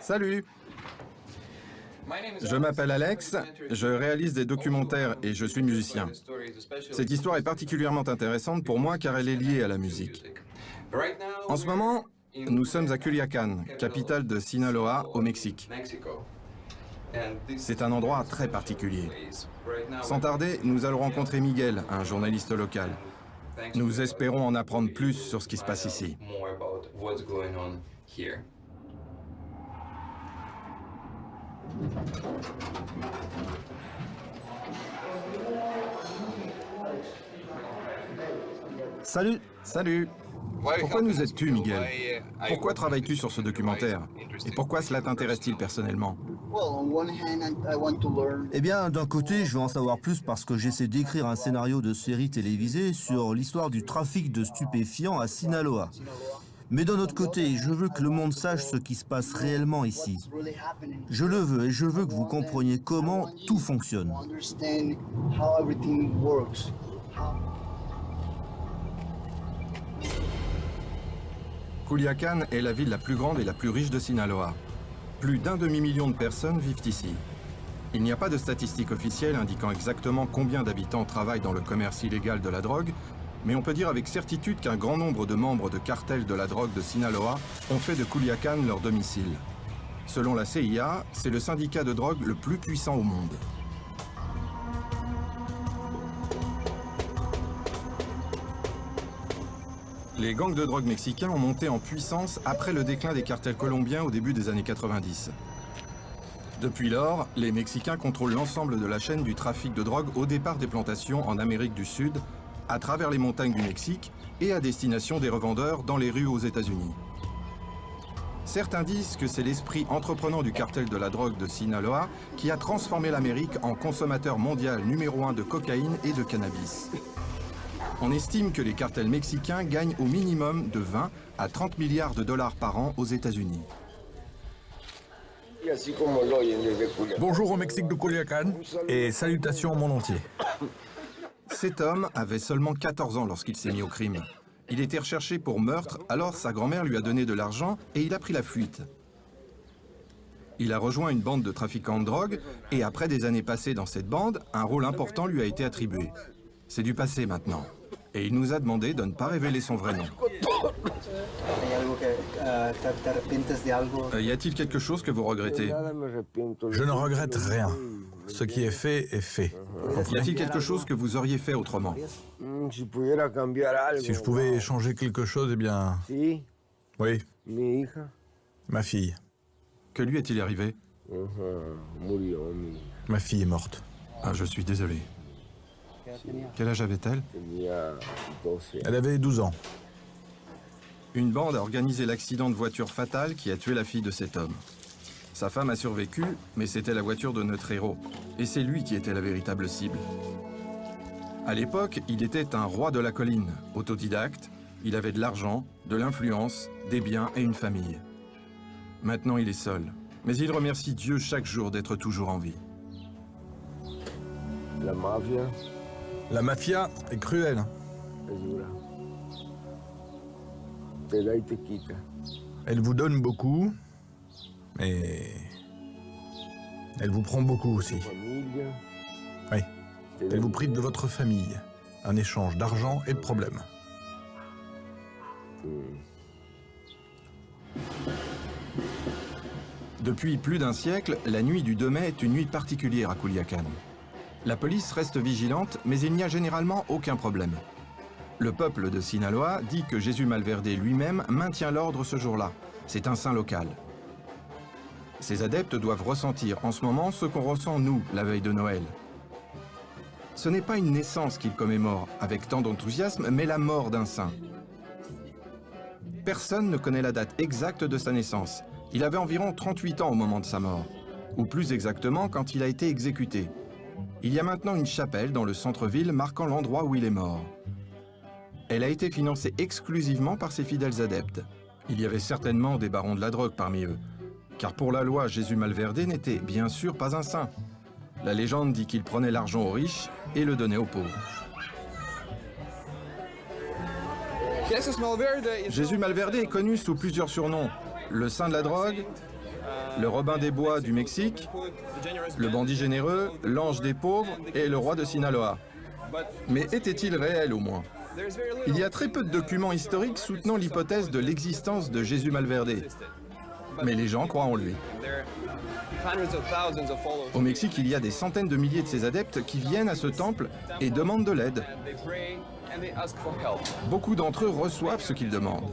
Salut! Je m'appelle Alex, je réalise des documentaires et je suis musicien. Cette histoire est particulièrement intéressante pour moi car elle est liée à la musique. En ce moment, nous sommes à Culiacán, capitale de Sinaloa, au Mexique. C'est un endroit très particulier. Sans tarder, nous allons rencontrer Miguel, un journaliste local. Nous espérons en apprendre plus sur ce qui se passe ici. Salut! Salut! Pourquoi nous aides-tu, Miguel? Pourquoi travailles-tu sur ce documentaire? Et pourquoi cela t'intéresse-t-il personnellement? Eh bien, d'un côté, je veux en savoir plus parce que j'essaie d'écrire un scénario de série télévisée sur l'histoire du trafic de stupéfiants à Sinaloa. Mais d'un autre côté, je veux que le monde sache ce qui se passe réellement ici. Je le veux et je veux que vous compreniez comment tout fonctionne. Culiacán est la ville la plus grande et la plus riche de Sinaloa. Plus d'1 demi-million de personnes vivent ici. Il n'y a pas de statistiques officielles indiquant exactement combien d'habitants travaillent dans le commerce illégal de la drogue, mais on peut dire avec certitude qu'un grand nombre de membres de cartels de la drogue de Sinaloa ont fait de Culiacán leur domicile. Selon la CIA, c'est le syndicat de drogue le plus puissant au monde. Les gangs de drogue mexicains ont monté en puissance après le déclin des cartels colombiens au début des années 90. Depuis lors, les Mexicains contrôlent l'ensemble de la chaîne du trafic de drogue au départ des plantations en Amérique du Sud, à travers les montagnes du Mexique et à destination des revendeurs dans les rues aux États-Unis. Certains disent que c'est l'esprit entreprenant du cartel de la drogue de Sinaloa qui a transformé l'Amérique en consommateur mondial numéro 1 de cocaïne et de cannabis. On estime que les cartels mexicains gagnent au minimum de 20 à 30 milliards de dollars par an aux États-Unis. Bonjour au Mexique de Culiacán et salutations au monde entier. Cet homme avait seulement 14 ans lorsqu'il s'est mis au crime. Il était recherché pour meurtre, alors sa grand-mère lui a donné de l'argent et il a pris la fuite. Il a rejoint une bande de trafiquants de drogue et après des années passées dans cette bande, un rôle important lui a été attribué. C'est du passé maintenant. Et il nous a demandé de ne pas révéler son vrai nom. Y a-t-il quelque chose que vous regrettez? Je ne regrette rien. Ce qui est fait est fait. Y a-t-il quelque chose que vous auriez fait autrement? Si je pouvais changer quelque chose, eh bien... Oui, ma fille. Que lui est-il arrivé? Ma fille est morte. Ah, je suis désolé. Quel âge avait-elle? Elle avait 12 ans. Une bande a organisé l'accident de voiture fatal qui a tué la fille de cet homme. Sa femme a survécu, mais c'était la voiture de notre héros. Et c'est lui qui était la véritable cible. À l'époque, il était un roi de la colline, autodidacte. Il avait de l'argent, de l'influence, des biens et une famille. Maintenant, il est seul. Mais il remercie Dieu chaque jour d'être toujours en vie. La mafia est cruelle. Elle vous donne beaucoup, mais elle vous prend beaucoup aussi. Oui, elle vous prive de votre famille, un échange d'argent et de problèmes. Depuis plus d'un siècle, la nuit du 2 mai est une nuit particulière à Culiacán. La police reste vigilante, mais il n'y a généralement aucun problème. Le peuple de Sinaloa dit que Jesús Malverde lui-même maintient l'ordre ce jour-là. C'est un saint local. Ses adeptes doivent ressentir en ce moment ce qu'on ressent nous, la veille de Noël. Ce n'est pas une naissance qu'il commémore avec tant d'enthousiasme, mais la mort d'un saint. Personne ne connaît la date exacte de sa naissance. Il avait environ 38 ans au moment de sa mort, ou plus exactement quand il a été exécuté. Il y a maintenant une chapelle dans le centre-ville marquant l'endroit où il est mort. Elle a été financée exclusivement par ses fidèles adeptes. Il y avait certainement des barons de la drogue parmi eux, car pour la loi, Jesús Malverde n'était bien sûr pas un saint. La légende dit qu'il prenait l'argent aux riches et le donnait aux pauvres. Jesús Malverde est connu sous plusieurs surnoms. Le saint de la drogue, le Robin des Bois du Mexique, le bandit généreux, l'ange des pauvres et le roi de Sinaloa. Mais était-il réel au moins? Il y a très peu de documents historiques soutenant l'hypothèse de l'existence de Jésus Malverde. Mais les gens croient en lui. Au Mexique, il y a des centaines de milliers de ses adeptes qui viennent à ce temple et demandent de l'aide. Beaucoup d'entre eux reçoivent ce qu'ils demandent.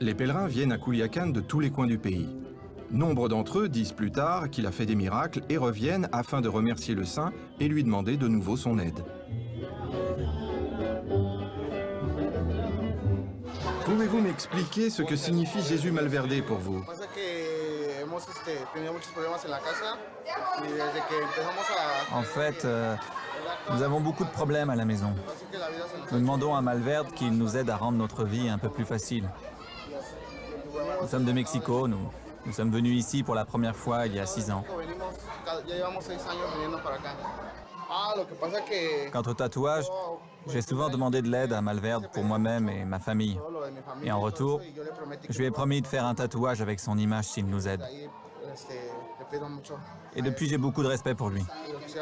Les pèlerins viennent à Culiacán de tous les coins du pays. Nombre d'entre eux disent plus tard qu'il a fait des miracles et reviennent afin de remercier le saint et lui demander de nouveau son aide. Pouvez-vous m'expliquer ce que signifie Jésus Malverde pour vous? En fait, nous avons beaucoup de problèmes à la maison. Nous demandons à Malverde qu'il nous aide à rendre notre vie un peu plus facile. Nous sommes de Mexico, nous sommes venus ici pour la première fois il y a 6 ans. Quant au tatouage, j'ai souvent demandé de l'aide à Malverde pour moi-même et ma famille. Et en retour, je lui ai promis de faire un tatouage avec son image s'il nous aide. Et depuis, j'ai beaucoup de respect pour lui.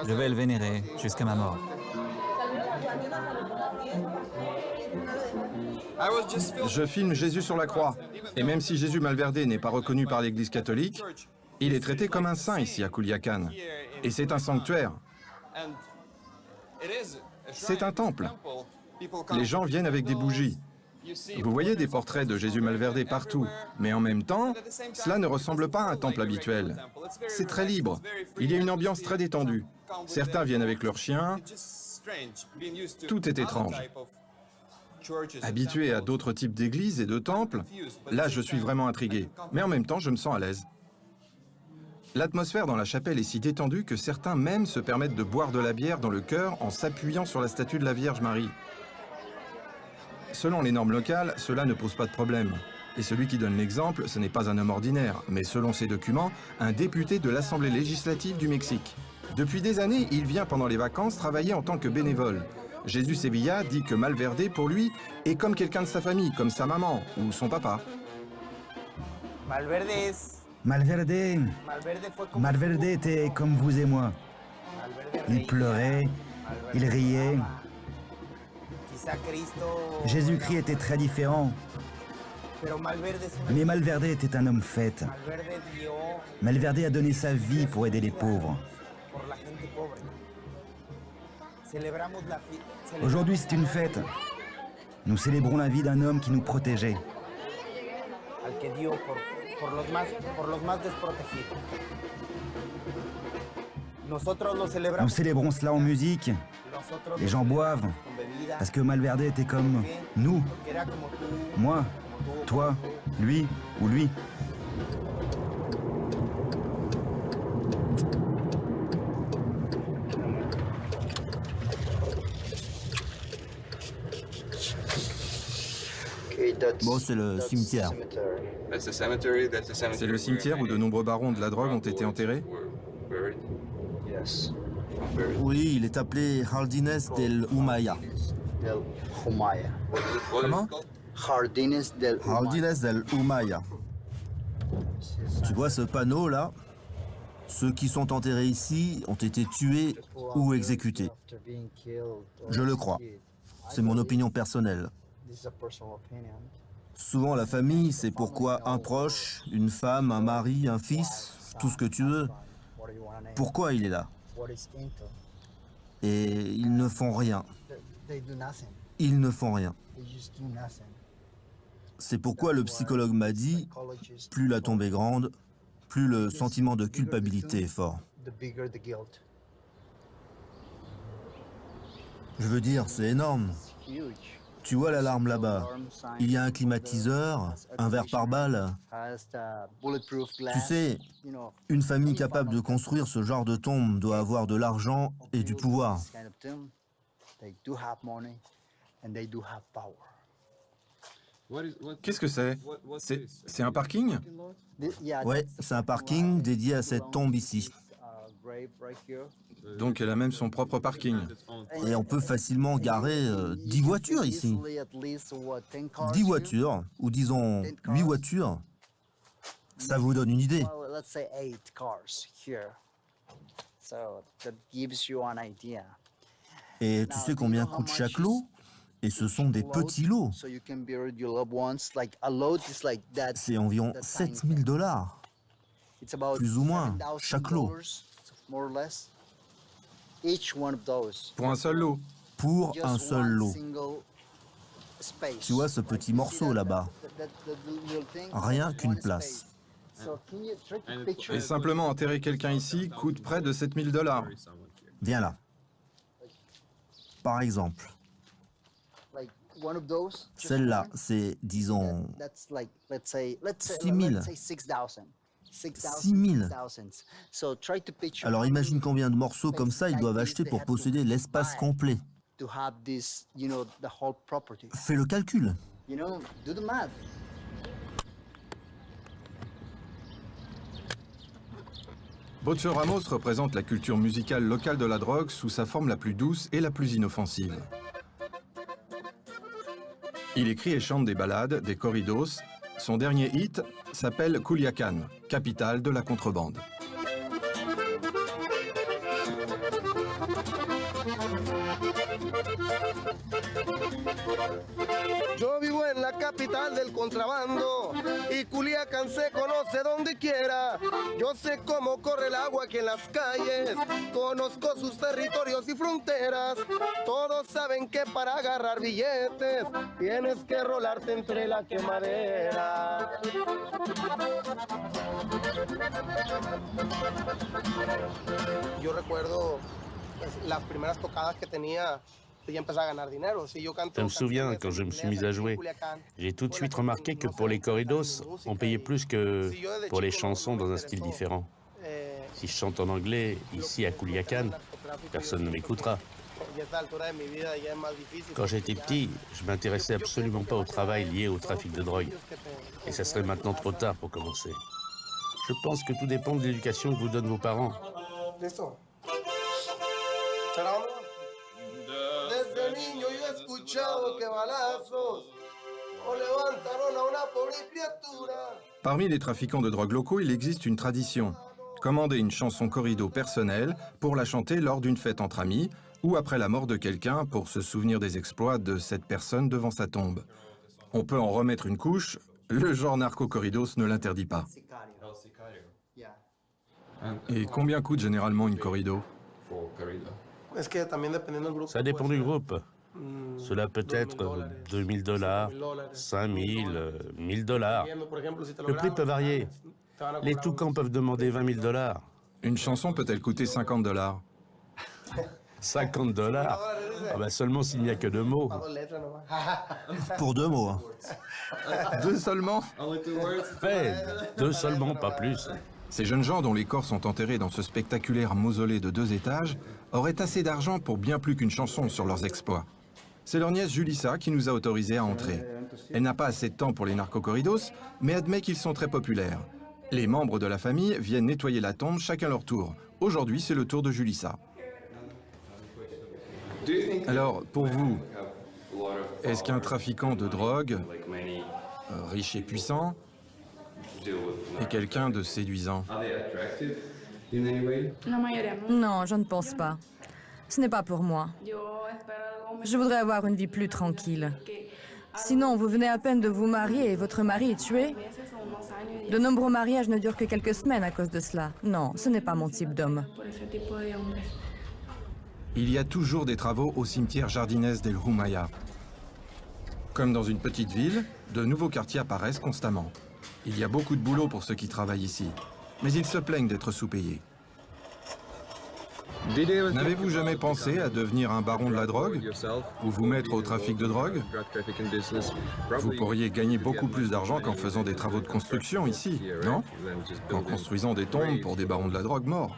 Je vais le vénérer jusqu'à ma mort. Je filme Jésus sur la croix. Et même si Jésus Malverde n'est pas reconnu par l'Église catholique, il est traité comme un saint ici à Culiacán. Et c'est un sanctuaire. C'est un temple. Les gens viennent avec des bougies. Vous voyez des portraits de Jésus Malverde partout, mais en même temps, cela ne ressemble pas à un temple habituel. C'est très libre. Il y a une ambiance très détendue. Certains viennent avec leurs chiens. Tout est étrange. Habitué à d'autres types d'églises et de temples, là je suis vraiment intrigué. Mais en même temps, je me sens à l'aise. L'atmosphère dans la chapelle est si détendue que certains même se permettent de boire de la bière dans le chœur en s'appuyant sur la statue de la Vierge Marie. Selon les normes locales, cela ne pose pas de problème. Et celui qui donne l'exemple, ce n'est pas un homme ordinaire, mais selon ses documents, un député de l'Assemblée législative du Mexique. Depuis des années, il vient pendant les vacances travailler en tant que bénévole. Jésus Sevilla dit que Malverde, pour lui, est comme quelqu'un de sa famille, comme sa maman ou son papa. Malverde était comme vous et moi. Il pleurait, il riait. Jésus-Christ était très différent. Mais Malverde était un homme fait. Malverde a donné sa vie pour aider les pauvres. Aujourd'hui, c'est une fête. Nous célébrons la vie d'un homme qui nous protégeait. Nous célébrons cela en musique. Les gens boivent parce que Malverde était comme nous. Moi, toi, lui ou lui. Bon, c'est le cimetière. C'est le cimetière où de nombreux barons de la drogue ont été enterrés? Oui, il est appelé Jardines del Humaya. Comment? Jardines del Humaya. Tu vois ce panneau là? Ceux qui sont enterrés ici ont été tués ou exécutés. Je le crois. C'est mon opinion personnelle. Souvent la famille, c'est pourquoi un proche, une femme, un mari, un fils, tout ce que tu veux. Pourquoi il est là? Et ils ne font rien. Ils ne font rien. C'est pourquoi le psychologue m'a dit, plus la tombe est grande, plus le sentiment de culpabilité est fort. Je veux dire, c'est énorme. Tu vois l'alarme là-bas. Il y a un climatiseur, un verre par balle. Tu sais, une famille capable de construire ce genre de tombe doit avoir de l'argent et du pouvoir. Qu'est-ce que c'est? C'est un parking? Ouais, c'est un parking dédié à cette tombe ici. Donc elle a même son propre parking. Et on peut facilement garer 10 voitures ici. 10 voitures, ou disons 8 voitures. Ça vous donne une idée. Et tu sais combien coûte chaque lot? Et ce sont des petits lots. C'est environ 7000 $, plus ou moins, chaque lot. Pour un seul lot. Pour un seul lot. Tu vois ce petit morceau là-bas? Rien qu'une place. Et simplement enterrer quelqu'un ici coûte près de 7000 $. Viens là. Par exemple, celle-là, c'est, disons, 6000. 6000. Alors imagine combien de morceaux comme ça ils doivent acheter pour posséder l'espace complet. Fais le calcul. Bocho Ramos représente la culture musicale locale de la drogue sous sa forme la plus douce et la plus inoffensive. Il écrit et chante des ballades, des corridos. Son dernier hit s'appelle Culiacán, capitale de la contrebande. Yo vivo en la capital del contrabando y Culiacán se conoce donde quiera. Yo sé cómo corre el agua aquí en las calles, conozco sus territorios y fronteras. Todos saben que para agarrar billetes tienes que rolarte entre la quemadera. Yo recuerdo las primeras tocadas que tenía. Je me souviens, quand je me suis mis à jouer, j'ai tout de suite remarqué que pour les corridos, on payait plus que pour les chansons dans un style différent. Si je chante en anglais, ici à Culiacán, personne ne m'écoutera. Quand j'étais petit, je m'intéressais absolument pas au travail lié au trafic de drogue. Et ça serait maintenant trop tard pour commencer. Je pense que tout dépend de l'éducation que vous donnent vos parents. Desde niño yo he escuchado que balazos o levantaron a una pobre criatura. Parmi les trafiquants de drogue locaux, il existe une tradition. Commander une chanson corrido personnelle pour la chanter lors d'une fête entre amis ou après la mort de quelqu'un pour se souvenir des exploits de cette personne devant sa tombe. On peut en remettre une couche, le genre narco-corridos ne l'interdit pas. Et combien coûte généralement une corrido? Ça dépend du groupe. Cela peut être 2000 $, 5000, 1000 $. Le prix peut varier. Les toucans peuvent demander 20 000 $. Une chanson peut-elle coûter 50 $? 50 $? Ah bah seulement s'il n'y a que 2 mots. Pour 2 mots. Hein. 2 seulement? Ouais, 2 seulement, pas plus. Ces jeunes gens dont les corps sont enterrés dans ce spectaculaire mausolée de 2 étages auraient assez d'argent pour bien plus qu'une chanson sur leurs exploits. C'est leur nièce Julissa qui nous a autorisés à entrer. Elle n'a pas assez de temps pour les narco-corridos, mais admet qu'ils sont très populaires. Les membres de la famille viennent nettoyer la tombe chacun leur tour. Aujourd'hui, c'est le tour de Julissa. Alors, pour vous, est-ce qu'un trafiquant de drogue, riche et puissant, est quelqu'un de séduisant? Non, je ne pense pas. Ce n'est pas pour moi. Je voudrais avoir une vie plus tranquille. Sinon, vous venez à peine de vous marier et votre mari est tué. De nombreux mariages ne durent que quelques semaines à cause de cela. Non, ce n'est pas mon type d'homme. Il y a toujours des travaux au cimetière Jardines del Humaya. Comme dans une petite ville, de nouveaux quartiers apparaissent constamment. Il y a beaucoup de boulot pour ceux qui travaillent ici, mais ils se plaignent d'être sous-payés. N'avez-vous jamais pensé à devenir un baron de la drogue ou vous mettre au trafic de drogue? Vous pourriez gagner beaucoup plus d'argent qu'en faisant des travaux de construction ici, non? Qu'en construisant des tombes pour des barons de la drogue morts.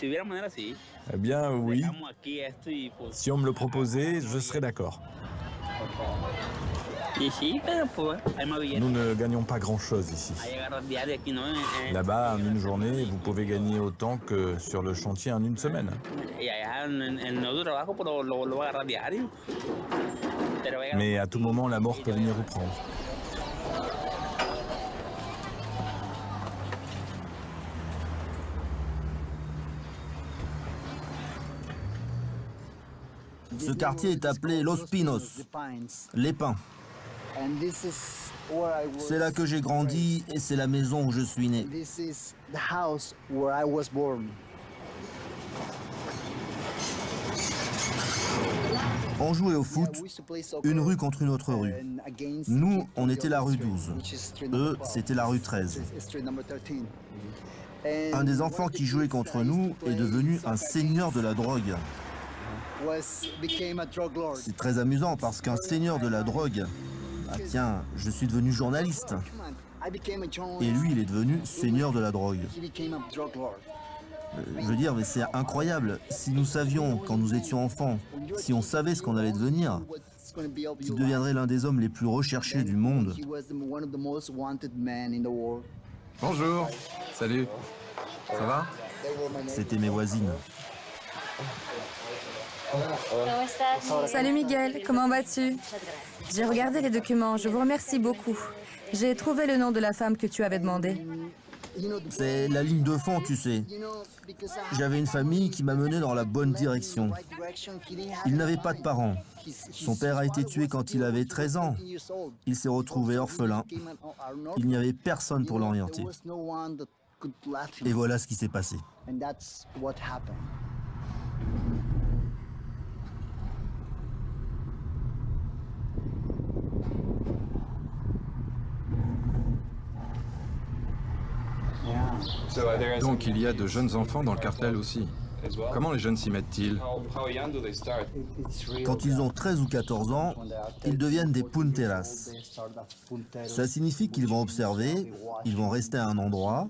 Eh bien, oui. Si on me le proposait, je serais d'accord. Nous ne gagnons pas grand-chose ici. Là-bas, en une journée, vous pouvez gagner autant que sur le chantier en une semaine. Mais à tout moment, la mort peut venir vous prendre. Ce quartier est appelé Los Pinos, les pins. C'est là que j'ai grandi et c'est la maison où je suis né. On jouait au foot, une rue contre une autre rue. Nous, on était la rue 12. Eux, c'était la rue 13. Un des enfants qui jouait contre nous est devenu un seigneur de la drogue. C'est très amusant parce qu'un seigneur de la drogue, ah tiens, je suis devenu journaliste. Et lui, il est devenu seigneur de la drogue. Je veux dire, mais c'est incroyable. Si nous savions, quand nous étions enfants, si on savait ce qu'on allait devenir, qu'il deviendrait l'un des hommes les plus recherchés du monde. Bonjour. Salut. Ça va? C'était mes voisines. Salut Miguel, comment vas-tu? J'ai regardé les documents, je vous remercie beaucoup. J'ai trouvé le nom de la femme que tu avais demandé. C'est la ligne de fond, tu sais. J'avais une famille qui m'a mené dans la bonne direction. Il n'avait pas de parents. Son père a été tué quand il avait 13 ans. Il s'est retrouvé orphelin. Il n'y avait personne pour l'orienter. Et voilà ce qui s'est passé. Donc il y a de jeunes enfants dans le cartel aussi. Comment les jeunes s'y mettent-ils? Quand ils ont 13 ou 14 ans, ils deviennent des punteras. Ça signifie qu'ils vont observer, ils vont rester à un endroit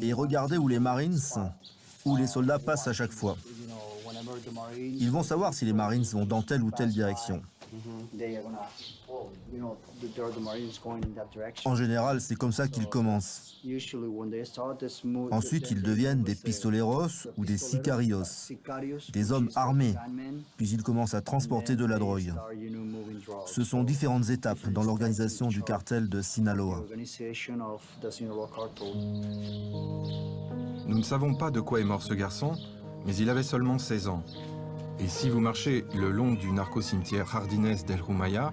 et regarder où les Marines, où les soldats passent à chaque fois. Ils vont savoir si les Marines vont dans telle ou telle direction. En général, c'est comme ça qu'ils commencent. Ensuite, ils deviennent des pistoleros ou des sicarios, des hommes armés, puis ils commencent à transporter de la drogue. Ce sont différentes étapes dans l'organisation du cartel de Sinaloa. Nous ne savons pas de quoi est mort ce garçon, mais il avait seulement 16 ans. Et si vous marchez le long du narco-cimetière Jardines del Rumaya,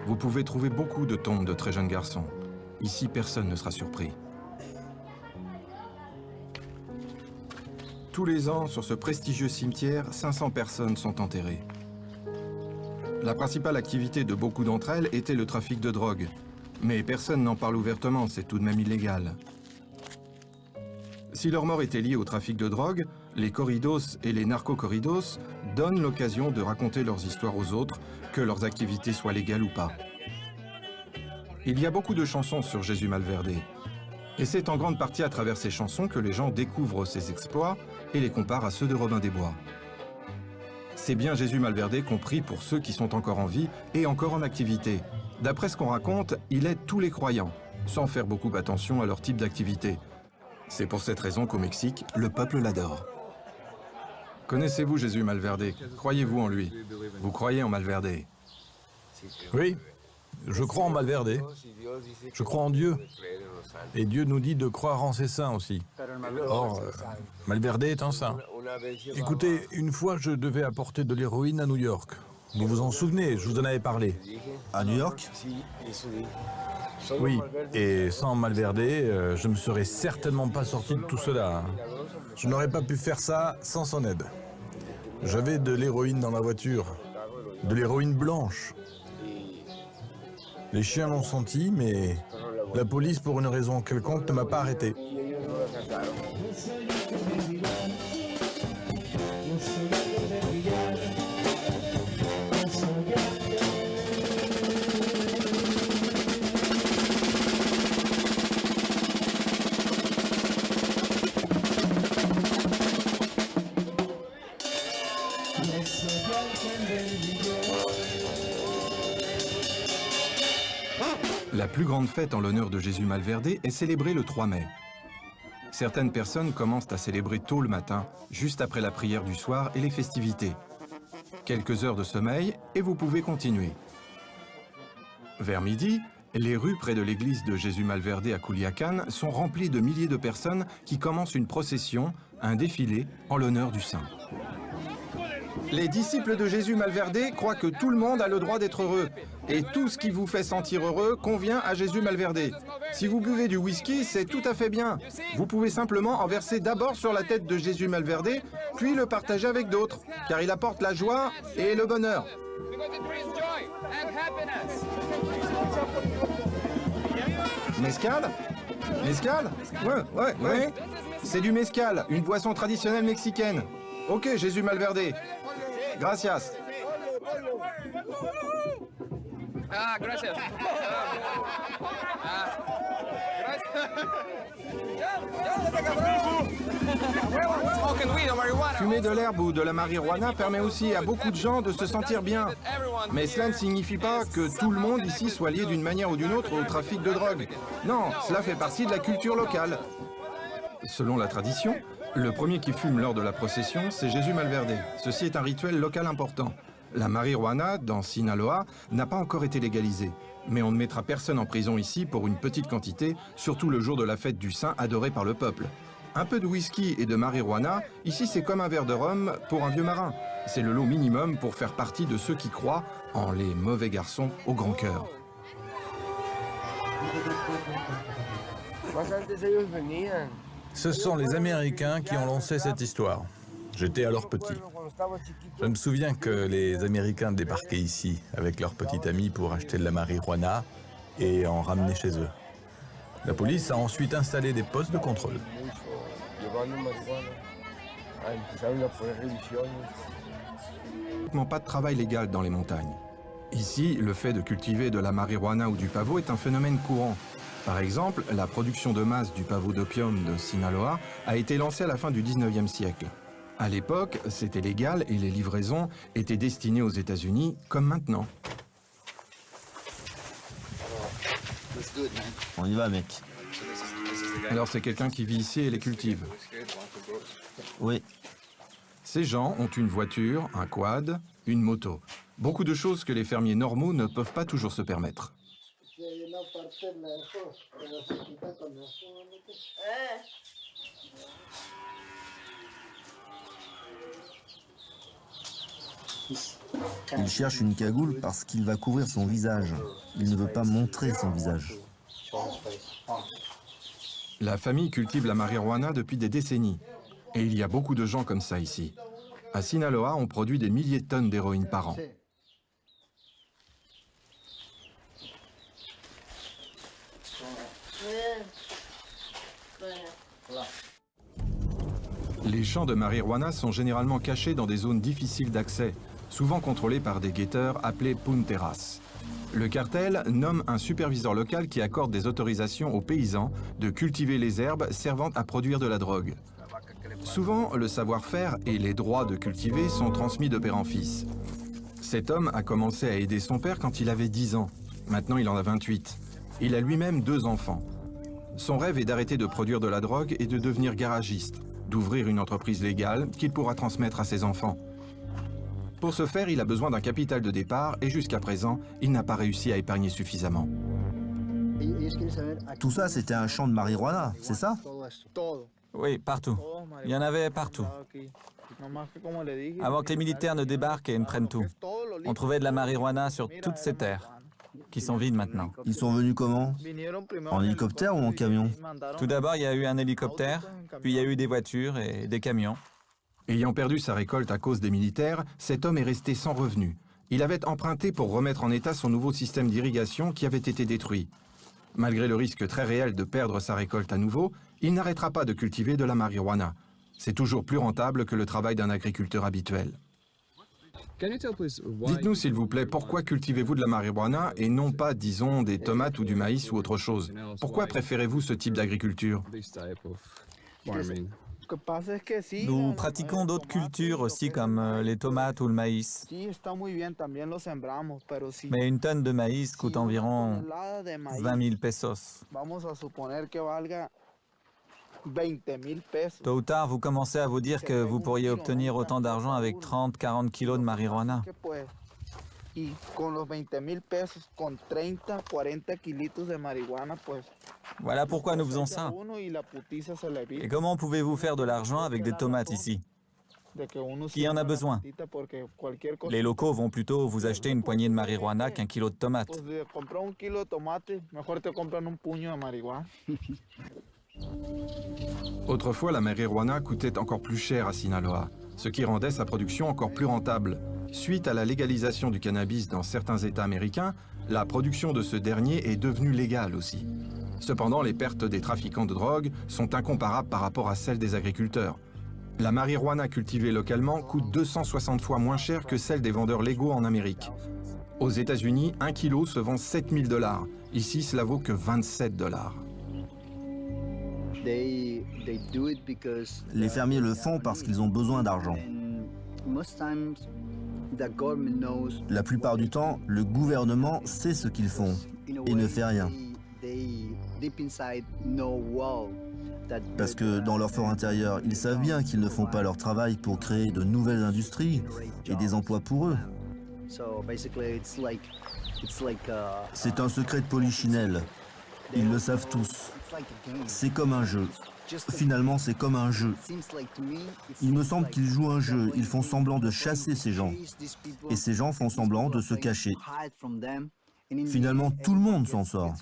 vous pouvez trouver beaucoup de tombes de très jeunes garçons. Ici, personne ne sera surpris. Tous les ans, sur ce prestigieux cimetière, 500 personnes sont enterrées. La principale activité de beaucoup d'entre elles était le trafic de drogue. Mais personne n'en parle ouvertement, c'est tout de même illégal. Si leur mort était liée au trafic de drogue, les corridos et les narco-corridos donnent l'occasion de raconter leurs histoires aux autres, que leurs activités soient légales ou pas. Il y a beaucoup de chansons sur Jésus Malverde. Et c'est en grande partie à travers ces chansons que les gens découvrent ses exploits et les comparent à ceux de Robin des Bois. C'est bien Jésus Malverde compris pour ceux qui sont encore en vie et encore en activité. D'après ce qu'on raconte, il aide tous les croyants, sans faire beaucoup attention à leur type d'activité. C'est pour cette raison qu'au Mexique, le peuple l'adore. Connaissez-vous Jésus Malverde? Croyez-vous en lui? Vous croyez en Malverde? Oui, je crois en Malverde. Je crois en Dieu. Et Dieu nous dit de croire en ses saints aussi. Or, Malverde est un saint. Écoutez, une fois je devais apporter de l'héroïne à New York. Vous vous en souvenez, je vous en avais parlé. À New York? Oui, et sans Malverde, je ne me serais certainement pas sorti de tout cela. Je n'aurais pas pu faire ça sans son aide. J'avais de l'héroïne dans la voiture, de l'héroïne blanche. Les chiens l'ont senti, mais la police, pour une raison quelconque, ne m'a pas arrêté. La plus grande fête en l'honneur de Jésus Malverde est célébrée le 3 mai. Certaines personnes commencent à célébrer tôt le matin, juste après la prière du soir et les festivités. Quelques heures de sommeil et vous pouvez continuer. Vers midi, les rues près de l'église de Jésus Malverde à Culiacán sont remplies de milliers de personnes qui commencent une procession, un défilé en l'honneur du saint. Les disciples de Jésus Malverde croient que tout le monde a le droit d'être heureux. Et tout ce qui vous fait sentir heureux convient à Jésus Malverde. Si vous buvez du whisky, c'est tout à fait bien. Vous pouvez simplement en verser d'abord sur la tête de Jésus Malverde, puis le partager avec d'autres, car il apporte la joie et le bonheur. Mezcal? Mezcal? Ouais. C'est du mezcal, une boisson traditionnelle mexicaine. Ok, Jésus Malverde. Gracias. Ah, gracias. Fumer de l'herbe ou de la marijuana permet aussi à beaucoup de gens de se sentir bien. Mais cela ne signifie pas que tout le monde ici soit lié d'une manière ou d'une autre au trafic de drogue. Non, cela fait partie de la culture locale. Selon la tradition, le premier qui fume lors de la procession, c'est Jésus Malverde. Ceci est un rituel local important. La marijuana, dans Sinaloa, n'a pas encore été légalisée. Mais on ne mettra personne en prison ici pour une petite quantité, surtout le jour de la fête du saint adoré par le peuple. Un peu de whisky et de marijuana, ici c'est comme un verre de rhum pour un vieux marin. C'est le lot minimum pour faire partie de ceux qui croient en les mauvais garçons au grand cœur. Ce sont les Américains qui ont lancé cette histoire. J'étais alors petit. Je me souviens que les Américains débarquaient ici avec leurs petits amis pour acheter de la marijuana et en ramener chez eux. La police a ensuite installé des postes de contrôle. Pas de travail légal dans les montagnes. Ici, le fait de cultiver de la marijuana ou du pavot est un phénomène courant. Par exemple, la production de masse du pavot d'opium de Sinaloa a été lancée à la fin du 19e siècle. À l'époque, c'était légal et les livraisons étaient destinées aux États-Unis, comme maintenant. On y va, mec. Alors c'est quelqu'un qui vit ici et les cultive. Oui. Ces gens ont une voiture, un quad, une moto. Beaucoup de choses que les fermiers normaux ne peuvent pas toujours se permettre. Il cherche une cagoule parce qu'il va couvrir son visage. Il ne veut pas montrer son visage. La famille cultive la marijuana depuis des décennies. Et il y a beaucoup de gens comme ça ici. À Sinaloa, on produit des milliers de tonnes d'héroïne par an. Les champs de marijuana sont généralement cachés dans des zones difficiles d'accès, souvent contrôlées par des guetteurs appelés punteras. Le cartel nomme un superviseur local qui accorde des autorisations aux paysans de cultiver les herbes servant à produire de la drogue. Souvent, le savoir-faire et les droits de cultiver sont transmis de père en fils. Cet homme a commencé à aider son père quand il avait 10 ans. Maintenant, il en a 28. Il a lui-même 2 enfants. Son rêve est d'arrêter de produire de la drogue et de devenir garagiste, d'ouvrir une entreprise légale qu'il pourra transmettre à ses enfants. Pour ce faire, il a besoin d'un capital de départ et jusqu'à présent, il n'a pas réussi à épargner suffisamment. Tout ça, c'était un champ de marijuana, c'est ça? Oui, partout. Il y en avait partout. Avant que les militaires ne débarquent et ne prennent tout. On trouvait de la marijuana sur toutes ces terres, qui sont vides maintenant. Ils sont venus comment? En hélicoptère ou en camion? Tout d'abord, il y a eu un hélicoptère, puis il y a eu des voitures et des camions. Ayant perdu sa récolte à cause des militaires, cet homme est resté sans revenu. Il avait emprunté pour remettre en état son nouveau système d'irrigation qui avait été détruit. Malgré le risque très réel de perdre sa récolte à nouveau, il n'arrêtera pas de cultiver de la marijuana. C'est toujours plus rentable que le travail d'un agriculteur habituel. Dites-nous s'il vous plaît, pourquoi cultivez-vous de la marijuana et non pas, disons, des tomates ou du maïs ou autre chose? Pourquoi préférez-vous ce type d'agriculture? Nous pratiquons d'autres cultures aussi, comme les tomates ou le maïs. Mais une tonne de maïs coûte environ 20 000 pesos. Tôt ou tard, vous commencez à vous dire que vous pourriez obtenir autant d'argent avec 30-40 kilos de marijuana. Voilà pourquoi nous faisons ça. Et comment pouvez-vous faire de l'argent avec des tomates ici? Qui en a besoin? Les locaux vont plutôt vous acheter une poignée de marijuana qu'un kilo de tomates. Autrefois, la marijuana coûtait encore plus cher à Sinaloa, ce qui rendait sa production encore plus rentable. Suite à la légalisation du cannabis dans certains États américains, la production de ce dernier est devenue légale aussi. Cependant, les pertes des trafiquants de drogue sont incomparables par rapport à celles des agriculteurs. La marijuana cultivée localement coûte 260 fois moins cher que celle des vendeurs légaux en Amérique. Aux États-Unis, 1 kilo se vend 7 000 $. Ici, cela vaut que 27 $. Les fermiers le font parce qu'ils ont besoin d'argent. La plupart du temps, le gouvernement sait ce qu'ils font et ne fait rien. Parce que dans leur fort intérieur, ils savent bien qu'ils ne font pas leur travail pour créer de nouvelles industries et des emplois pour eux. C'est un secret de polichinelle. Ils le savent tous. C'est comme un jeu. Finalement, c'est comme un jeu. Il me semble qu'ils jouent un jeu. Ils font semblant de chasser ces gens. Et ces gens font semblant de se cacher. Finalement, tout le monde s'en sort.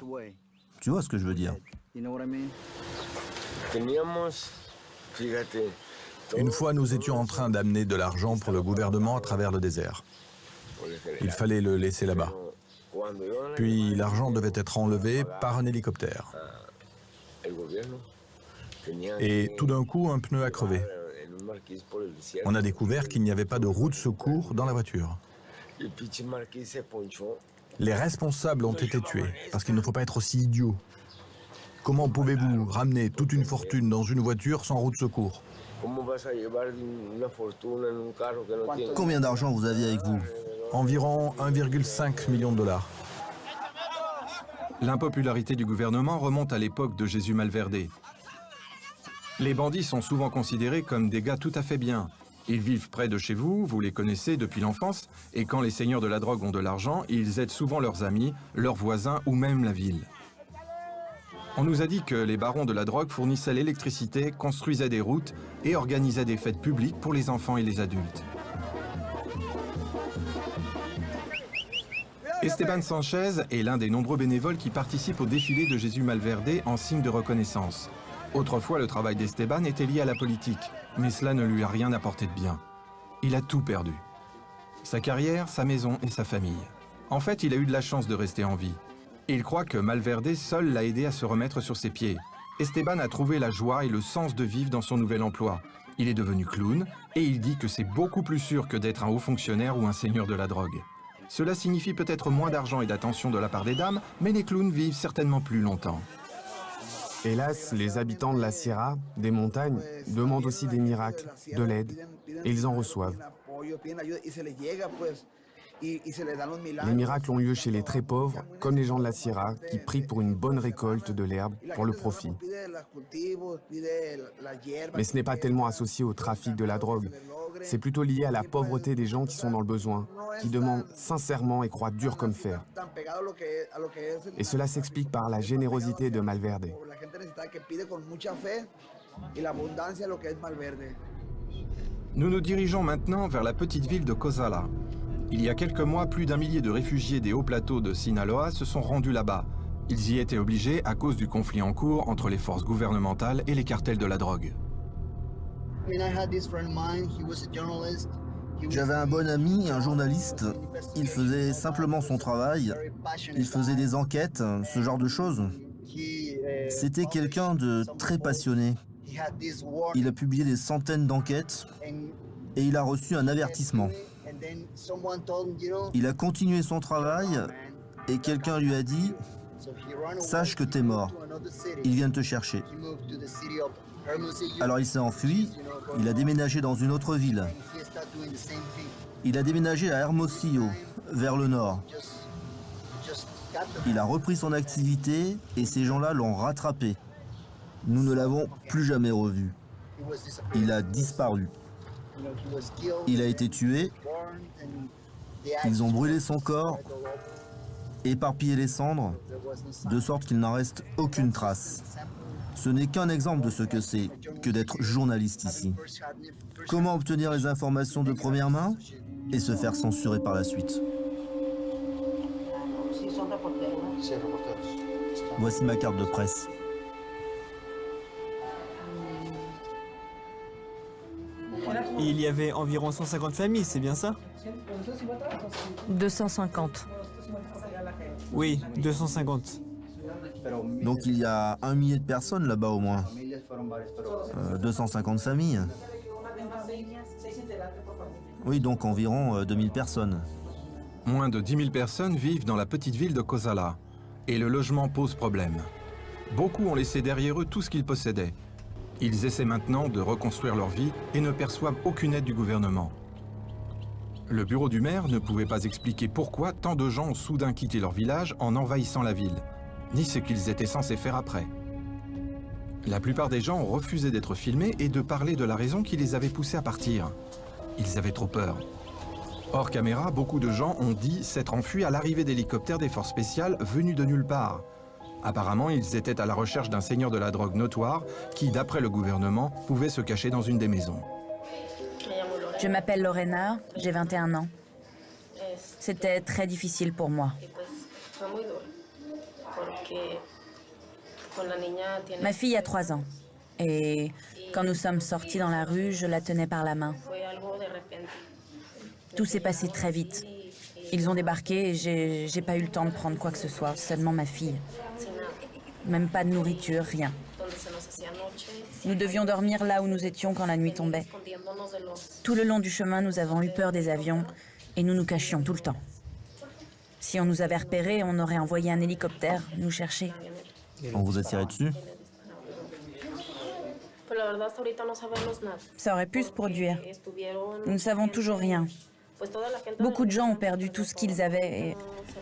Tu vois ce que je veux dire? Une fois, nous étions en train d'amener de l'argent pour le gouvernement à travers le désert. Il fallait le laisser là-bas. Puis l'argent devait être enlevé par un hélicoptère. Et tout d'un coup, un pneu a crevé. On a découvert qu'il n'y avait pas de roue de secours dans la voiture. Les responsables ont été tués, parce qu'il ne faut pas être aussi idiot. Comment pouvez-vous ramener toute une fortune dans une voiture sans roue de secours? Combien d'argent vous aviez avec vous? Environ 1,5 million de $. L'impopularité du gouvernement remonte à l'époque de Jesús Malverde. Les bandits sont souvent considérés comme des gars tout à fait bien. Ils vivent près de chez vous, vous les connaissez depuis l'enfance, et quand les seigneurs de la drogue ont de l'argent, ils aident souvent leurs amis, leurs voisins ou même la ville. On nous a dit que les barons de la drogue fournissaient l'électricité, construisaient des routes et organisaient des fêtes publiques pour les enfants et les adultes. Esteban Sanchez est l'un des nombreux bénévoles qui participent au défilé de Jesús Malverde en signe de reconnaissance. Autrefois, le travail d'Esteban était lié à la politique, mais cela ne lui a rien apporté de bien. Il a tout perdu. Sa carrière, sa maison et sa famille. En fait, il a eu de la chance de rester en vie. Il croit que Malverde seul l'a aidé à se remettre sur ses pieds. Esteban a trouvé la joie et le sens de vivre dans son nouvel emploi. Il est devenu clown et il dit que c'est beaucoup plus sûr que d'être un haut fonctionnaire ou un seigneur de la drogue. Cela signifie peut-être moins d'argent et d'attention de la part des dames, mais les clowns vivent certainement plus longtemps. Hélas, les habitants de la Sierra, des montagnes, demandent aussi des miracles, de l'aide, et ils en reçoivent. Les miracles ont lieu chez les très pauvres, comme les gens de la Sierra, qui prient pour une bonne récolte de l'herbe, pour le profit. Mais ce n'est pas tellement associé au trafic de la drogue. C'est plutôt lié à la pauvreté des gens qui sont dans le besoin, qui demandent sincèrement et croient dur comme fer. Et cela s'explique par la générosité de Malverde. Nous nous dirigeons maintenant vers la petite ville de Cozala. Il y a quelques mois, plus d'1 millier de réfugiés des hauts plateaux de Sinaloa se sont rendus là-bas. Ils y étaient obligés à cause du conflit en cours entre les forces gouvernementales et les cartels de la drogue. J'avais un bon ami, un journaliste. Il faisait simplement son travail. Il faisait des enquêtes, ce genre de choses. C'était quelqu'un de très passionné. Il a publié des centaines d'enquêtes et il a reçu un avertissement. Il a continué son travail et quelqu'un lui a dit « Sache que t'es mort. Il vient te chercher. » Alors il s'est enfui, il a déménagé dans une autre ville. Il a déménagé à Hermosillo, vers le nord. Il a repris son activité et ces gens-là l'ont rattrapé. Nous ne l'avons plus jamais revu. Il a disparu. Il a été tué. Ils ont brûlé son corps, éparpillé les cendres, de sorte qu'il n'en reste aucune trace. Ce n'est qu'un exemple de ce que c'est que d'être journaliste ici. Comment obtenir les informations de première main et se faire censurer par la suite. Voici ma carte de presse. Il y avait environ 150 familles, c'est bien ça? 250. Oui, 250. Donc il y a 1 millier de personnes là-bas au moins. 250 familles. Oui, donc environ 2000 personnes. Moins de 10 000 personnes vivent dans la petite ville de Kozala. Et le logement pose problème. Beaucoup ont laissé derrière eux tout ce qu'ils possédaient. Ils essaient maintenant de reconstruire leur vie et ne perçoivent aucune aide du gouvernement. Le bureau du maire ne pouvait pas expliquer pourquoi tant de gens ont soudain quitté leur village en envahissant la ville, ni ce qu'ils étaient censés faire après. La plupart des gens ont refusé d'être filmés et de parler de la raison qui les avait poussés à partir. Ils avaient trop peur. Hors caméra, beaucoup de gens ont dit s'être enfuis à l'arrivée d'hélicoptères des forces spéciales venus de nulle part. Apparemment, ils étaient à la recherche d'un seigneur de la drogue notoire qui, d'après le gouvernement, pouvait se cacher dans une des maisons. Je m'appelle Lorena, j'ai 21 ans. C'était très difficile pour moi. Ma fille a 3 ans. Et quand nous sommes sortis dans la rue, je la tenais par la main. Tout s'est passé très vite. Ils ont débarqué et j'ai pas eu le temps de prendre quoi que ce soit, seulement ma fille. Même pas de nourriture, rien. Nous devions dormir là où nous étions quand la nuit tombait. Tout le long du chemin, nous avons eu peur des avions et nous nous cachions tout le temps. Si on nous avait repérés, on aurait envoyé un hélicoptère nous chercher. On vous a tiré dessus? Ça aurait pu se produire. Nous ne savons toujours rien. Beaucoup de gens ont perdu tout ce qu'ils avaient. Et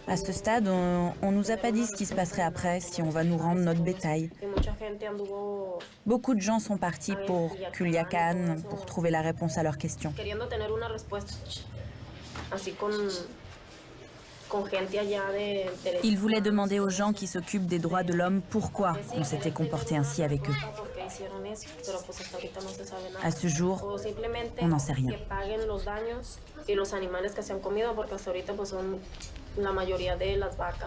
à ce stade, on nous a pas dit ce qui se passerait après, si on va nous rendre notre bétail. Beaucoup de gens sont partis pour Culiacán, pour trouver la réponse à leurs questions. Ils voulaient demander aux gens qui s'occupent des droits de l'homme pourquoi on s'était comporté ainsi avec eux. À ce jour, on n'en sait rien.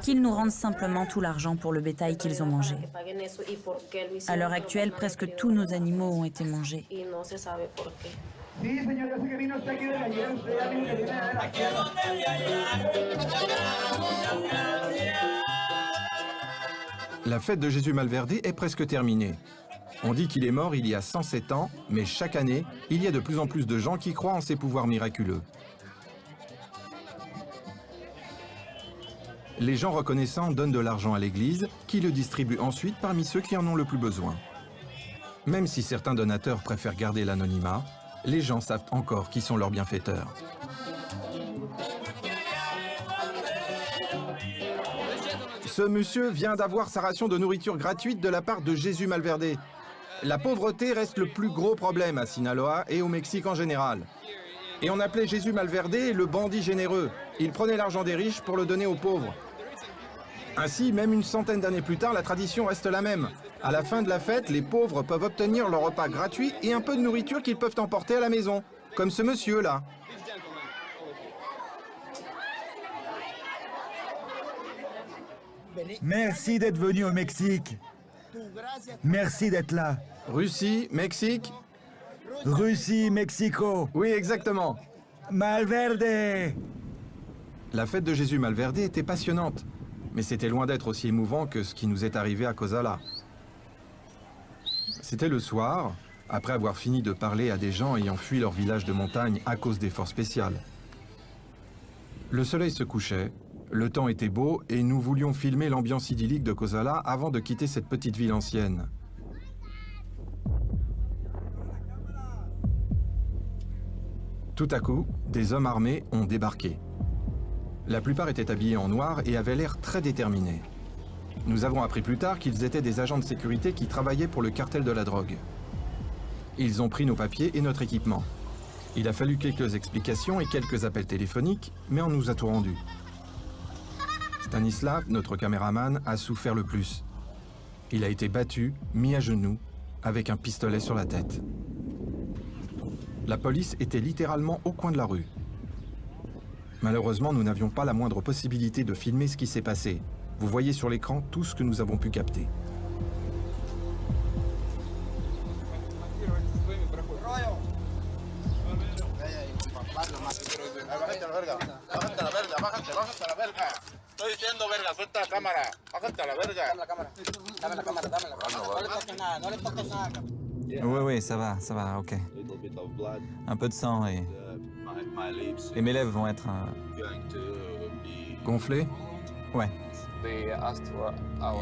Qu'ils nous rendent simplement tout l'argent pour le bétail qu'ils ont mangé. À l'heure actuelle, presque tous nos animaux ont été mangés. La fête de Jésus Malverde est presque terminée. On dit qu'il est mort il y a 107 ans, mais chaque année, il y a de plus en plus de gens qui croient en ses pouvoirs miraculeux. Les gens reconnaissants donnent de l'argent à l'Église, qui le distribue ensuite parmi ceux qui en ont le plus besoin. Même si certains donateurs préfèrent garder l'anonymat, les gens savent encore qui sont leurs bienfaiteurs. Ce monsieur vient d'avoir sa ration de nourriture gratuite de la part de Jésus Malverde. La pauvreté reste le plus gros problème à Sinaloa et au Mexique en général. Et on appelait Jésus Malverde le bandit généreux. Il prenait l'argent des riches pour le donner aux pauvres. Ainsi, même une centaine d'années plus tard, la tradition reste la même. À la fin de la fête, les pauvres peuvent obtenir leur repas gratuit et un peu de nourriture qu'ils peuvent emporter à la maison, comme ce monsieur-là. Merci d'être venu au Mexique. Merci d'être là. Russie, Mexique. Russie, Mexico. Oui, exactement. Malverde. La fête de Jésus Malverde était passionnante, mais c'était loin d'être aussi émouvant que ce qui nous est arrivé à Kozala. C'était le soir, après avoir fini de parler à des gens ayant fui leur village de montagne à cause des forces spéciales. Le soleil se couchait, le temps était beau et nous voulions filmer l'ambiance idyllique de Kozala avant de quitter cette petite ville ancienne. Tout à coup, des hommes armés ont débarqué. La plupart étaient habillés en noir et avaient l'air très déterminés. Nous avons appris plus tard qu'ils étaient des agents de sécurité qui travaillaient pour le cartel de la drogue. Ils ont pris nos papiers et notre équipement. Il a fallu quelques explications et quelques appels téléphoniques, mais on nous a tout rendu. Stanislav, notre caméraman, a souffert le plus. Il a été battu, mis à genoux, avec un pistolet sur la tête. La police était littéralement au coin de la rue. Malheureusement, nous n'avions pas la moindre possibilité de filmer ce qui s'est passé. Vous voyez sur l'écran tout ce que nous avons pu capter. Oui, ça va, ok. Un peu de sang et mes lèvres vont être Gonflés? Ouais.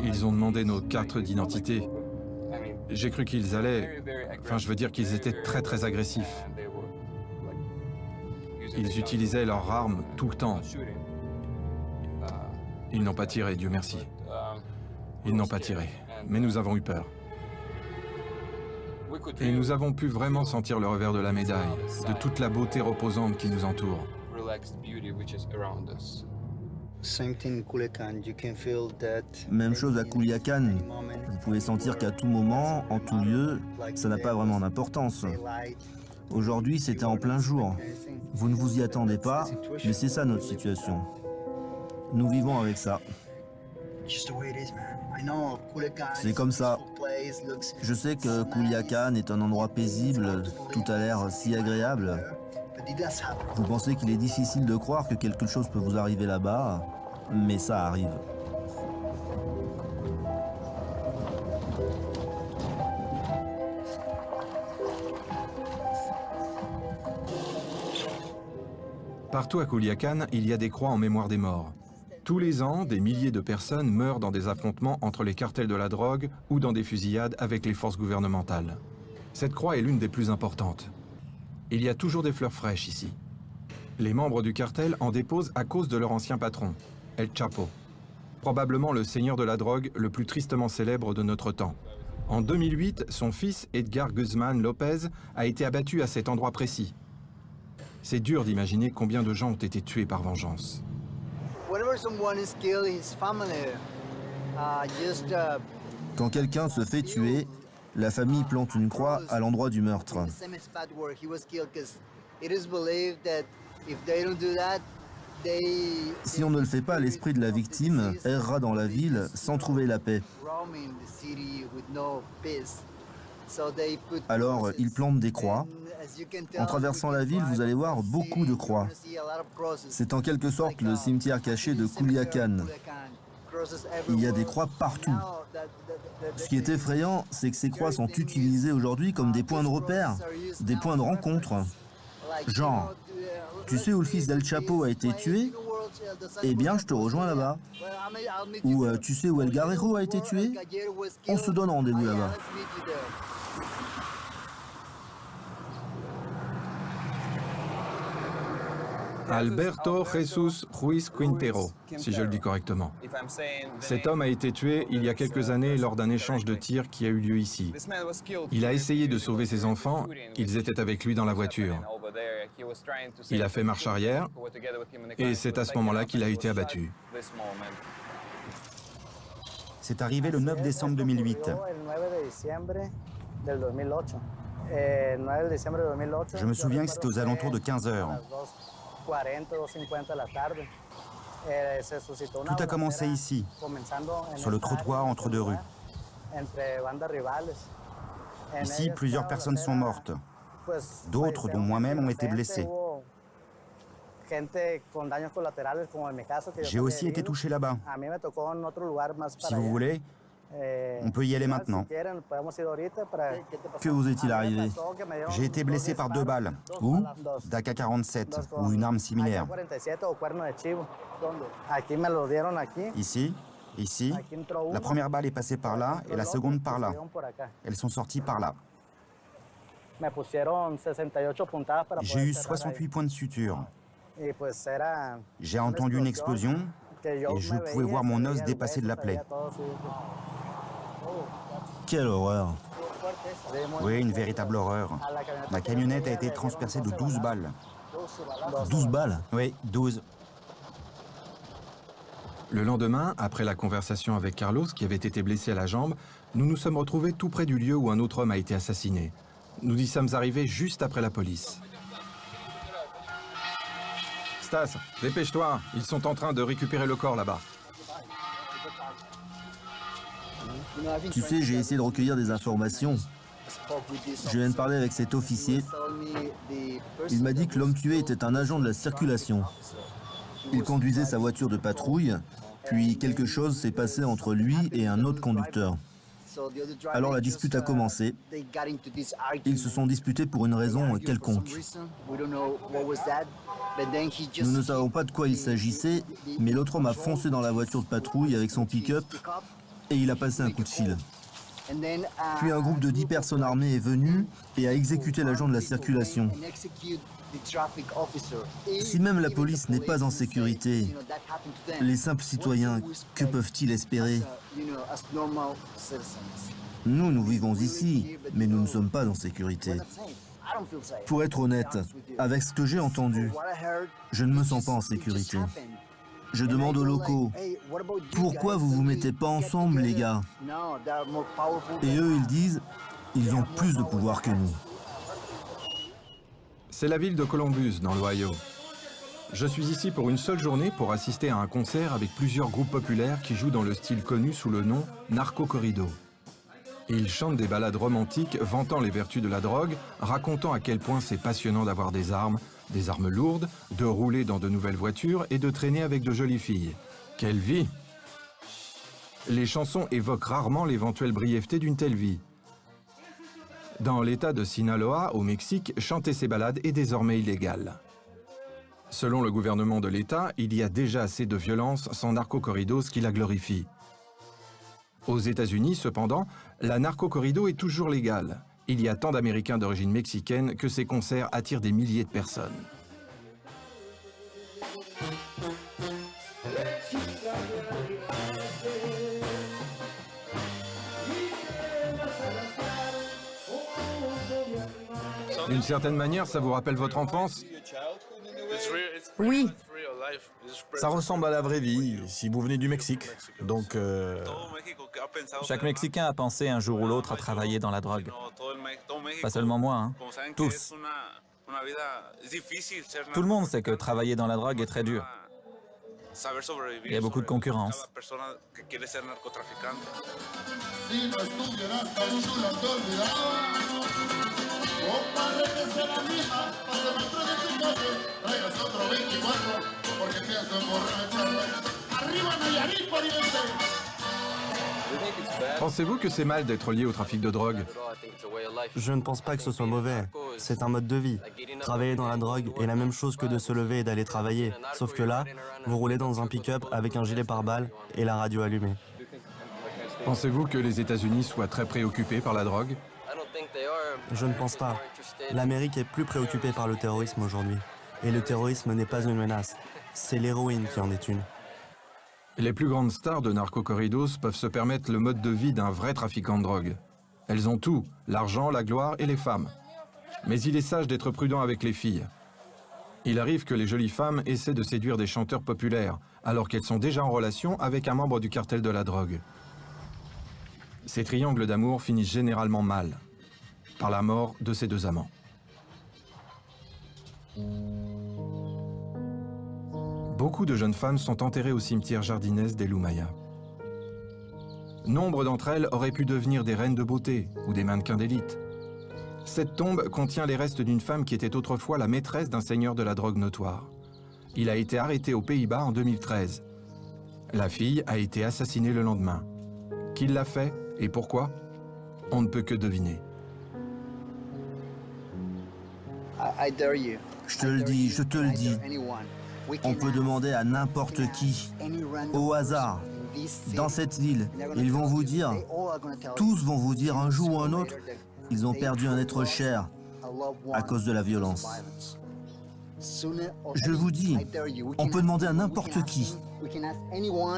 Ils ont demandé nos cartes d'identité. J'ai cru qu'ils allaient... Enfin, je veux dire qu'ils étaient très très agressifs. Ils utilisaient leurs armes tout le temps. Ils n'ont pas tiré, Dieu merci. Ils n'ont pas tiré, mais nous avons eu peur. Et nous avons pu vraiment sentir le revers de la médaille, de toute la beauté reposante qui nous entoure. Même chose à Culiacán. Vous pouvez sentir qu'à tout moment, en tout lieu, ça n'a pas vraiment d'importance. Aujourd'hui, c'était en plein jour. Vous ne vous y attendez pas, mais c'est ça notre situation. Nous vivons avec ça. C'est comme ça. Je sais que Culiacán est un endroit paisible, tout a l'air si agréable. Vous pensez qu'il est difficile de croire que quelque chose peut vous arriver là-bas, mais ça arrive. Partout à Culiacán, il y a des croix en mémoire des morts. Tous les ans, des milliers de personnes meurent dans des affrontements entre les cartels de la drogue ou dans des fusillades avec les forces gouvernementales. Cette croix est l'une des plus importantes. Il y a toujours des fleurs fraîches ici. Les membres du cartel en déposent à cause de leur ancien patron, El Chapo, probablement le seigneur de la drogue le plus tristement célèbre de notre temps. En 2008, son fils Edgar Guzman Lopez a été abattu à cet endroit précis. C'est dur d'imaginer combien de gens ont été tués par vengeance. Quand quelqu'un se fait tuer, la famille plante une croix à l'endroit du meurtre. Si on ne le fait pas, l'esprit de la victime errera dans la ville sans trouver la paix. Alors, ils plantent des croix. En traversant la ville, vous allez voir beaucoup de croix. C'est en quelque sorte le cimetière caché de Culiacán. Il y a des croix partout. Ce qui est effrayant, c'est que ces croix sont utilisées aujourd'hui comme des points de repère, des points de rencontre. Genre, tu sais où le fils d'El Chapo a été tué? Eh bien, je te rejoins là-bas. Ou tu sais où El Guerrero a été tué? On se donne rendez-vous là-bas. Alberto Jesus Ruiz Quintero, si je le dis correctement. Cet homme a été tué il y a quelques années lors d'un échange de tirs qui a eu lieu ici. Il a essayé de sauver ses enfants, ils étaient avec lui dans la voiture. Il a fait marche arrière et c'est à ce moment-là qu'il a été abattu. C'est arrivé le 9 décembre 2008. Je me souviens que c'était aux alentours de 15 heures. Tout a commencé ici, sur le trottoir entre deux rues. Ici, plusieurs personnes sont mortes. D'autres, dont moi-même, ont été blessés. J'ai aussi été touché là-bas. Si vous voulez, on peut y aller maintenant. Que vous est-il arrivé? J'ai été blessé par 2 balles. Où? d'AK-47 ou une arme similaire. Ici, ici. La première balle est passée par là et la seconde par là. Elles sont sorties par là. J'ai eu 68 points de suture. J'ai entendu une explosion et je pouvais voir mon os dépasser de la plaie. Quelle horreur! Oui, une véritable horreur. Ma camionnette a été transpercée de 12 balles. 12 balles? Oui, 12. Le lendemain, après la conversation avec Carlos, qui avait été blessé à la jambe, nous nous sommes retrouvés tout près du lieu où un autre homme a été assassiné. Nous y sommes arrivés juste après la police. Stas, dépêche-toi, ils sont en train de récupérer le corps là-bas. Tu sais, j'ai essayé de recueillir des informations. Je viens de parler avec cet officier. Il m'a dit que l'homme tué était un agent de la circulation. Il conduisait sa voiture de patrouille, puis quelque chose s'est passé entre lui et un autre conducteur. Alors la dispute a commencé. Ils se sont disputés pour une raison quelconque. Nous ne savons pas de quoi il s'agissait, mais l'autre homme a foncé dans la voiture de patrouille avec son pick-up et il a passé un coup de fil. Puis un groupe de 10 personnes armées est venu et a exécuté l'agent de la circulation. Si même la police n'est pas en sécurité, les simples citoyens, que peuvent-ils espérer? Nous vivons ici, mais nous ne sommes pas en sécurité. Pour être honnête, avec ce que j'ai entendu, je ne me sens pas en sécurité. Je demande aux locaux, pourquoi vous vous mettez pas ensemble, les gars? Et eux, ils disent, ils ont plus de pouvoir que nous. C'est la ville de Columbus, dans l'Ohio. Je suis ici pour une seule journée pour assister à un concert avec plusieurs groupes populaires qui jouent dans le style connu sous le nom Narco Corrido. Ils chantent des ballades romantiques vantant les vertus de la drogue, racontant à quel point c'est passionnant d'avoir des armes lourdes, de rouler dans de nouvelles voitures et de traîner avec de jolies filles. Quelle vie! Les chansons évoquent rarement l'éventuelle brièveté d'une telle vie. Dans l'état de Sinaloa, au Mexique, chanter ces ballades est désormais illégal. Selon le gouvernement de l'État, il y a déjà assez de violence sans narco-corridos qui la glorifient. Aux États-Unis, cependant, la narco-corrido est toujours légale. Il y a tant d'Américains d'origine mexicaine que ces concerts attirent des milliers de personnes. D'une certaine manière, ça vous rappelle votre enfance? Oui. Ça ressemble à la vraie vie, si vous venez du Mexique. Donc, Chaque Mexicain a pensé un jour ou l'autre à travailler dans la drogue. Pas seulement moi, hein. Tous. Tout le monde sait que travailler dans la drogue est très dur. Il y a beaucoup de concurrence. Pensez-vous que c'est mal d'être lié au trafic de drogue? Je ne pense pas que ce soit mauvais. C'est un mode de vie. Travailler dans la drogue est la même chose que de se lever et d'aller travailler. Sauf que là, vous roulez dans un pick-up avec un gilet pare-balles et la radio allumée. Pensez-vous que les États-Unis soient très préoccupés par la drogue? Je ne pense pas. L'Amérique est plus préoccupée par le terrorisme aujourd'hui. Et le terrorisme n'est pas une menace. C'est l'héroïne qui en est une. Les plus grandes stars de narco-corridos peuvent se permettre le mode de vie d'un vrai trafiquant de drogue. Elles ont tout, l'argent, la gloire et les femmes. Mais il est sage d'être prudent avec les filles. Il arrive que les jolies femmes essaient de séduire des chanteurs populaires, alors qu'elles sont déjà en relation avec un membre du cartel de la drogue. Ces triangles d'amour finissent généralement mal, par la mort de ces deux amants. Beaucoup de jeunes femmes sont enterrées au cimetière Jardines des Lumaya. Nombre d'entre elles auraient pu devenir des reines de beauté ou des mannequins d'élite. Cette tombe contient les restes d'une femme qui était autrefois la maîtresse d'un seigneur de la drogue notoire. Il a été arrêté aux Pays-Bas en 2013. La fille a été assassinée le lendemain. Qui l'a fait et pourquoi? On ne peut que deviner. Je te le dis, je te le dis. On peut demander à n'importe qui, au hasard, dans cette ville. Ils vont vous dire, tous vont vous dire un jour ou un autre, ils ont perdu un être cher. à cause de la violence. Je vous dis, on peut demander à n'importe qui.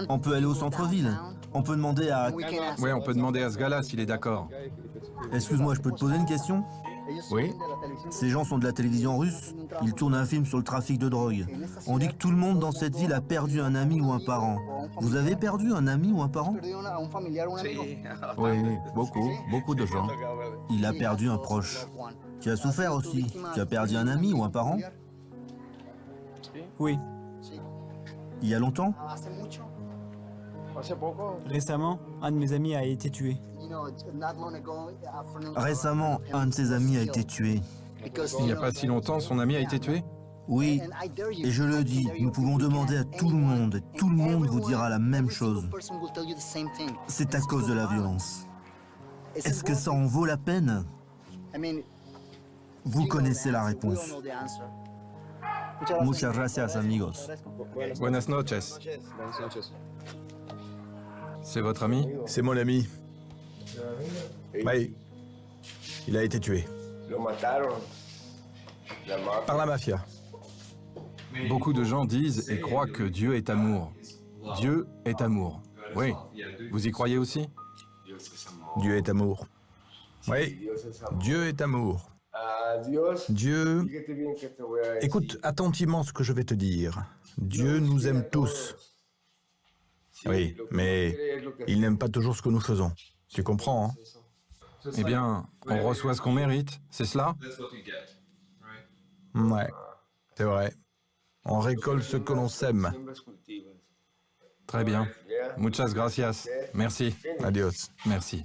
On peut aller au centre-ville. On peut demander à... Ouais, on peut demander à ce gars-là s'il est d'accord. Excuse-moi, je peux te poser une question? Oui? Ces gens sont de la télévision russe. Ils tournent un film sur le trafic de drogue. On dit que tout le monde dans cette ville a perdu un ami ou un parent. Vous avez perdu un ami ou un parent? Oui, beaucoup de gens. Il a perdu un proche. Tu as souffert aussi. Tu as perdu un ami ou un parent? Oui. Il y a longtemps? Récemment, un de mes amis a été tué. Récemment, un de ses amis a été tué. Il n'y a pas si longtemps, son ami a été tué? Oui, et je le dis, nous pouvons demander à tout le monde, et tout le monde vous dira la même chose. C'est à cause de la violence. Est-ce que ça en vaut la peine? Vous connaissez la réponse. Muchas gracias, amigos. Buenas noches. C'est votre ami? C'est mon ami. Oui. Il a été tué. Par la mafia. Beaucoup de gens disent et croient que Dieu est amour. Dieu est amour. Oui. Vous y croyez aussi? Dieu est amour. Oui. Dieu est amour. Dieu... Écoute attentivement ce que je vais te dire. Dieu nous aime tous. Oui, mais il n'aime pas toujours ce que nous faisons. Tu comprends, hein? Eh bien, on reçoit ce qu'on mérite, c'est cela? Ouais, c'est vrai. On récolte ce que l'on sème. Très bien. Muchas gracias. Merci. Adios. Merci.